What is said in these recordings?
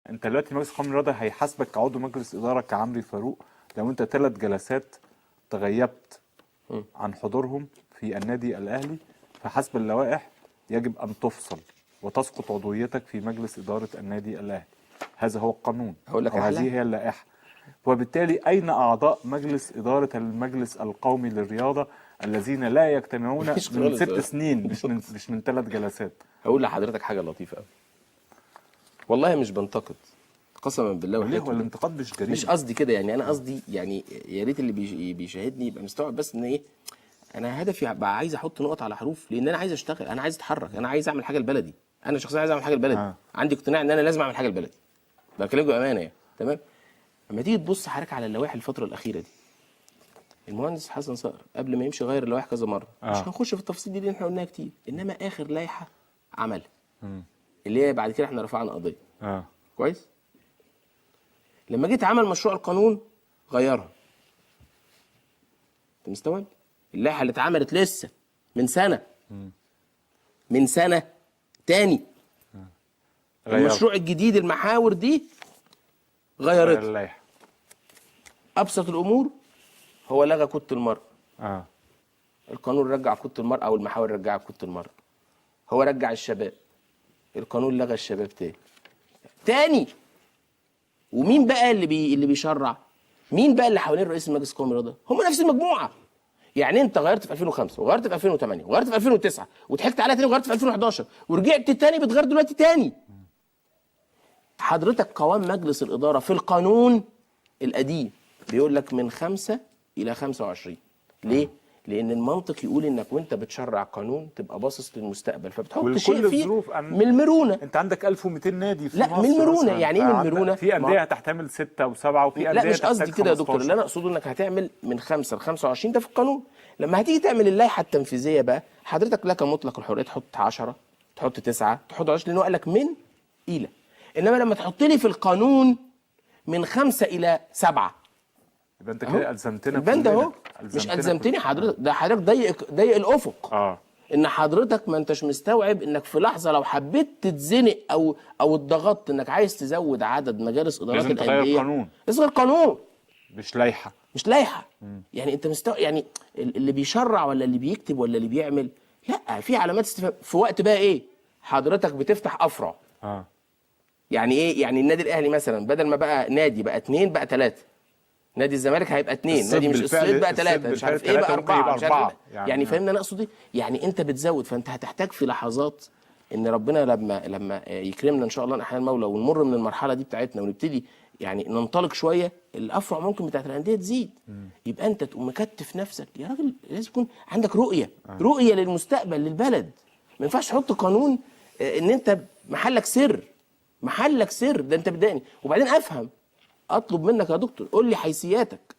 انت دلوقتي مجلس قومي الرياضه هيحاسبك كعضو مجلس اداره كعمري فاروق لو انت 3 جلسات تغيبت عن حضورهم في النادي الاهلي، فحسب اللوائح يجب ان تفصل وتسقط عضويتك في مجلس اداره النادي الاهلي. هذا هو القانون هقول لك او هذه هي اللائحه. وبالتالي اين اعضاء مجلس اداره المجلس القومي للرياضه الذين لا يجتمعون من 6 سنين مش من 3 جلسات؟ هقول لحضرتك حاجه لطيفه قوي، والله مش بنتقد قسما بالله. ليه هو الانتقاد مش جريمه؟ مش قصدي كده، يعني انا قصدي يعني يا ريت اللي بيشاهدني يبقى مستوعب بس ان ايه، انا هدفي بقى عايز احط نقط على حروف، لان انا عايز اشتغل، انا عايز اتحرك، انا عايز اعمل حاجه لبلدي، انا شخصيا عايز اعمل حاجه لبلدي. عندي اقتناع ان انا لازم اعمل حاجه لبلدي، بكلمك بامانه يعني. تمام. لما تيجي تبص حضرتك على اللوائح الفتره الاخيره دي، المهندس حسن صقر قبل ما يمشي غير اللوائح كذا مره. مش هنخش في التفاصيل دي لان احنا قلناها كتير، انما اخر لائحه عملها اللي هي بعد كده احنا رفعنا قضيه. كويس. لما جيت عمل مشروع القانون غيرها. انت مستوعب؟ اللائحه اللي اتعملت لسه من سنه تاني المشروع الجديد المحاور دي غيرتها. اللائحه ابسط الامور هو لغى كوتا المرأة. القانون رجع كوتا المرأة او المحاور رجعت كوتا المرأة. هو رجع الشباب، القانون لغى الشباب تاني. ومين بقى اللي بيشرع؟ مين بقى اللي حوالين رئيس المجلس القومي للرياضه؟ هم نفس المجموعه. يعني انت غيرت في 2005 وغيرت في 2008 وغيرت في 2009 وضحكت عليها تاني وغيرت في 2011 ورجعت تاني بتغير دلوقتي تاني. حضرتك قوام مجلس الاداره في القانون القديم بيقول لك من 5 إلى 25. ليه؟ لأن المنطق يقول إنك وأنت بتشرع قانون تبقى باصص للمستقبل، فبتحط شيء فيه من المرونة. أنت عندك 1200 نادي في لا مصر. من المرونة. يعني إيه من المرونة؟ في أندية هتحتمل 6 و7 وفي أندية لا مش قصدي كده يا دكتور، اللي أنا أقصده إنك هتعمل من 5 ل 25 ده في القانون. لما هتيجي تعمل اللائحة التنفيذية بقى حضرتك لك مطلق الحرية تحط 10 تحط 9 تحط 10 لأنه قال لك من إلى. إنما لما تحط لي في القانون من 5 إلى 7 يبقى انت كده الزمتنا. البند اهو. مش الزمتني حضرتك، ده حضرتك ضيق الافق. ان حضرتك ما انتش مستوعب انك في لحظه لو حبيت تتزنق او اتضغطت انك عايز تزود عدد مجالس ادارات الانديه لازم تغير قانون. اصغر قانون مش لائحه. يعني انت مستوعب يعني اللي بيشرع ولا اللي بيكتب ولا اللي بيعمل؟ لا، في علامات استفهام في وقت بقى ايه حضرتك بتفتح افرع. يعني ايه؟ يعني النادي الاهلي مثلا بدل ما بقى نادي بقى 2 بقى 3، نادي الزمالك هيبقى 2، نادي مش الصيد بقى 3، مش عارف ايه بقى 4، مش عارف إيه. يعني فاهمني انا اقصد ايه؟ يعني انت بتزود، فانت هتحتاج في لحظات ان ربنا لما يكرمنا ان شاء الله نحيا المولى ونمر من المرحله دي بتاعتنا ونبتدي يعني ننطلق شويه، الافرع ممكن بتاعت الانديه تزيد. يبقى انت تقوم مكتف نفسك يا راجل، لازم يكون عندك رؤيه للمستقبل للبلد. ما ينفعش تحط قانون ان انت محلك سر ده انت بداني. وبعدين افهم اطلب منك يا دكتور قول لي حيثياتك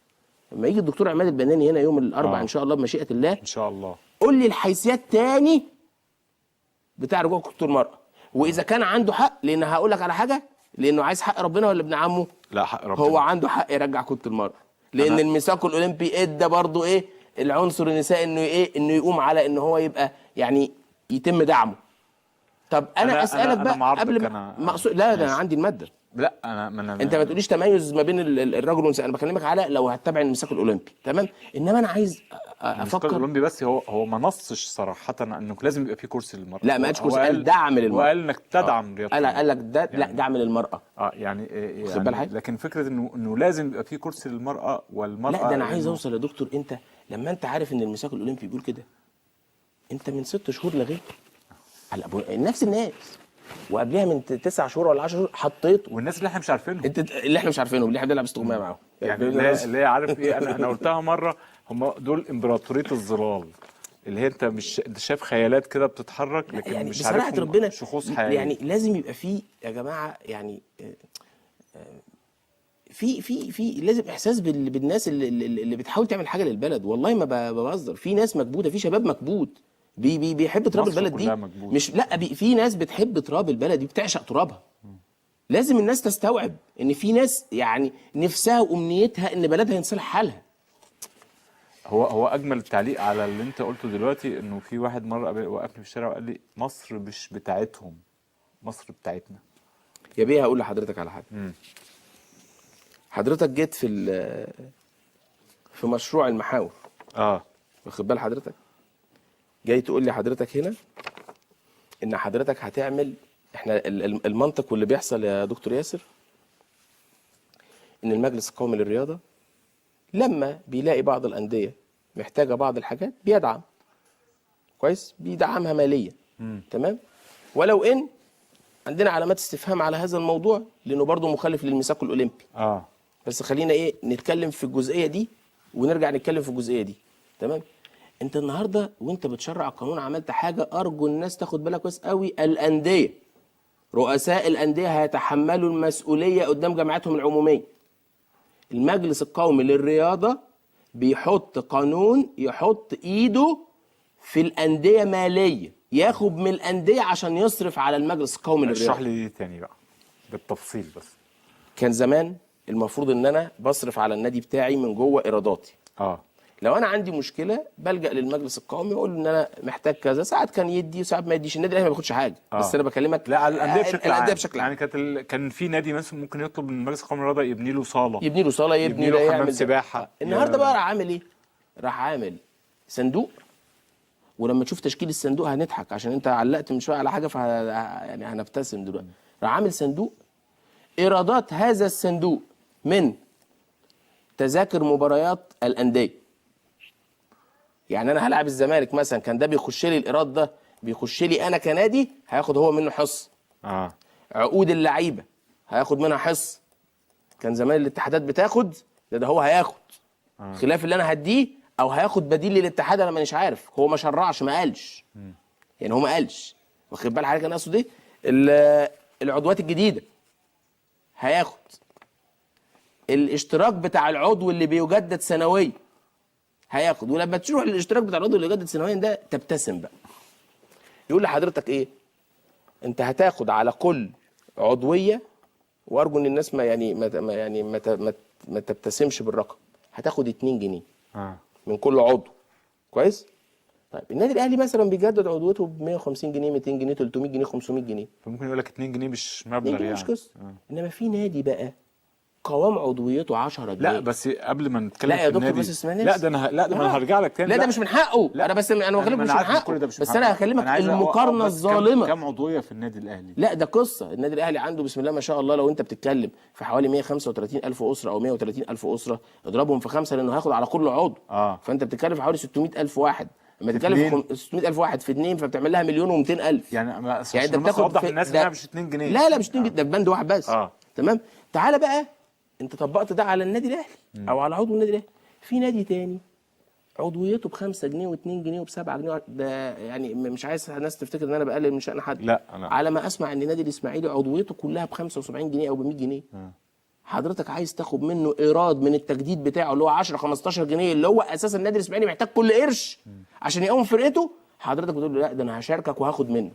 لما يجي الدكتور عماد البناني هنا يوم الاربعاء ان شاء الله بمشيئه الله، ان شاء الله قول لي الحيثيات تاني بتاع رجوع دكتور المرأة. واذا كان عنده حق، لان هقول لك على حاجه، لانه عايز حق ربنا ولا ابن عمه؟ لا حق ربنا. هو عنده حق يرجع كره المرأة، لان الميثاق الاولمبي ادى برضه ايه العنصر النسائي انه يقوم على ان هو يبقى يعني يتم دعمه. طب انا اسالك بقى قبل ما لا ده انا عندي الماده. لا انت ما تقوليش تميز ما بين الرجل والنساء، انا بكلمك على لو هتتبع الميثاق الاولمبي. تمام. انما انا عايز افكر. الميثاق الاولمبي بس هو ما نصش صراحه انه لازم يبقى في كرسي للمراه. لا ما قالش كرسي، قال دعم للمراه. وقال انك تدعم رياضه قال لك ده يعني لا دعم للمراه. يعني لكن فكره انه لازم يبقى في كرسي للمراه والمراه. لا ده انا عايز اوصل يا دكتور، انت لما انت عارف ان الميثاق الاولمبي بيقول كده، انت من 6 شهور لغيته على نفس الناس، وقبلها من 9 شهور ولا 10 شهور حطيته. والناس اللي احنا مش عارفينهم، اللي احنا مش عارفينهم، اللي احنا بنلعب استغمايه معاهم، يعني اللي هي عارف ايه. انا قلتها مره، هم دول امبراطوريه الظلال، اللي هي انت شايف خيالات كده بتتحرك لكن يعني مش عارف ربنا شخوص حقيقيه. يعني لازم يبقى فيه يا جماعه يعني في لازم احساس بالناس اللي بتحاول تعمل حاجه للبلد. والله ما بهزر، في ناس مكبوته، في شباب مكبوت بيحب تراب البلد دي. مش لا في ناس بتحب تراب البلد دي، بتعشق ترابها. لازم الناس تستوعب ان في ناس يعني نفسها وامنيتها ان بلدها ينصلح حالها. هو اجمل تعليق على اللي انت قلته دلوقتي انه في واحد مره وقفني في الشارع وقال لي مصر مش بتاعتهم، مصر بتاعتنا. يا بيه هقول لحضرتك على حاجه. حضرتك جيت في مشروع المحاور، واخد بال حضرتك، جاي تقول لي حضرتك هنا ان حضرتك هتعمل، احنا المنطق واللي بيحصل يا دكتور ياسر ان المجلس القومي للرياضه لما بيلاقي بعض الانديه محتاجه بعض الحاجات بيدعم كويس، بيدعمها ماليا. تمام. ولو ان عندنا علامات استفهام على هذا الموضوع لانه برضه مخالف للميثاق الاولمبي. بس خلينا نتكلم في الجزئيه دي ونرجع نتكلم في الجزئيه دي. تمام. انت النهارده وانت بتشرع القانون عملت حاجه ارجو الناس تاخد بالها كويس قوي. الانديه، رؤساء الانديه هيتحملوا المسؤوليه قدام جمعياتهم العموميه. المجلس القومي للرياضه بيحط قانون يحط ايده في الانديه ماليه، ياخد من الانديه عشان يصرف على المجلس القومي للرياضه. اشرح لي دي تاني بقى بالتفصيل بس. كان زمان المفروض ان انا بصرف على النادي بتاعي من جوه ايراداتي. لو انا عندي مشكله بلجأ للمجلس القومي واقول ان انا محتاج كذا، ساعات كان يدي وساعات ما يديش. النادي الاهلي ما بياخدش حاجه. بس انا بكلمك لا على الانديه بشكل عام. يعني كان في نادي مثلا ممكن يطلب من المجلس القومي للرياضه يبني له صاله، يبني له حمام سباحه. النهارده بقى راح عامل ايه؟ راح عامل صندوق. ولما تشوف تشكيل الصندوق هنضحك عشان انت علقت من شويه على حاجه يعني هنبتسم دلوقتي. راح عامل صندوق ايرادات هذا الصندوق من تذاكر مباريات الانديه. يعني انا هلعب الزمالك مثلا، كان ده بيخش لي الايراد ده بيخش لي انا كنادي، هياخد هو منه حصه. عقود اللعيبه هياخد منها حصه. كان زمان الاتحادات بتاخد، ده هو هياخد خلاف اللي انا هديه، او هياخد بديل للاتحاد. انا مانيش عارف، هو ما شرعش، ما قالش. يعني هو ما قالش، واخد بال حضرتك انا اقصد ايه؟ العضوات الجديده هياخد. الاشتراك بتاع العضو اللي بيجدد سنويا هياخد. ولما تروح للاشتراك بتاع العضو اللي بيجدد سنويا ده تبتسم بقى. يقول لحضرتك ايه؟ انت هتاخد على كل عضويه، وارجو ان الناس ما تبتسمش بالرقم، هتاخد 2 جنيه من كل عضو. كويس؟ طيب النادي الاهلي مثلا بيجدد عضويته ب 150 جنيه 200 جنيه 300 جنيه 500 جنيه. فممكن يقول لك 2 جنيه مش مبلغ يعني. مش قصه. انما في نادي بقى قوام عضويته 10 جنيه. لا بس قبل ما نتكلم لا في يا دكتور النادي، بس اسمعني. لا ده انا هرجع لك تاني. لا ده مش من حقه. لا انا بكلمك مش من حقه. بس انا هكلمك المقارنه الظالمه. كم عضويه في النادي الاهلي؟ لا ده قصه. النادي الاهلي عنده بسم الله ما شاء الله، لو انت بتتكلم في حوالي 135,000 اسره او 130,000 اسره، اضربهم في 5 لانه هياخد على كل عضو. فانت بتتكلم في حوالي 600,000 واحد. لما تتكلم في 600,000 واحد في 2 فبتعمل لها 1,200,000. يعني انت بتاخد توضح للناس انها مش 2 جنيه. لا مش 2 جنيه، ده بند واحد بس. تمام. تعالى بقى انت طبقت ده على النادي الاهلي او على عضو النادي الاهلي. في نادي تاني عضويته ب5 جنيه و2 جنيه وب7 جنيه. ده يعني مش عايز الناس تفتكر ان انا بقلل من شأن حد. لا على ما اسمع ان نادي الاسماعيلي عضويته كلها ب75 جنيه او ب100 جنيه. حضرتك عايز تاخد منه ايراد من التجديد بتاعه اللي هو 10 15 جنيه، اللي هو اساسا النادي الاسماعيلي محتاج كل قرش عشان يقوم فرقته. حضرتك بتقول له لا ده انا هشاركك وهاخد منه.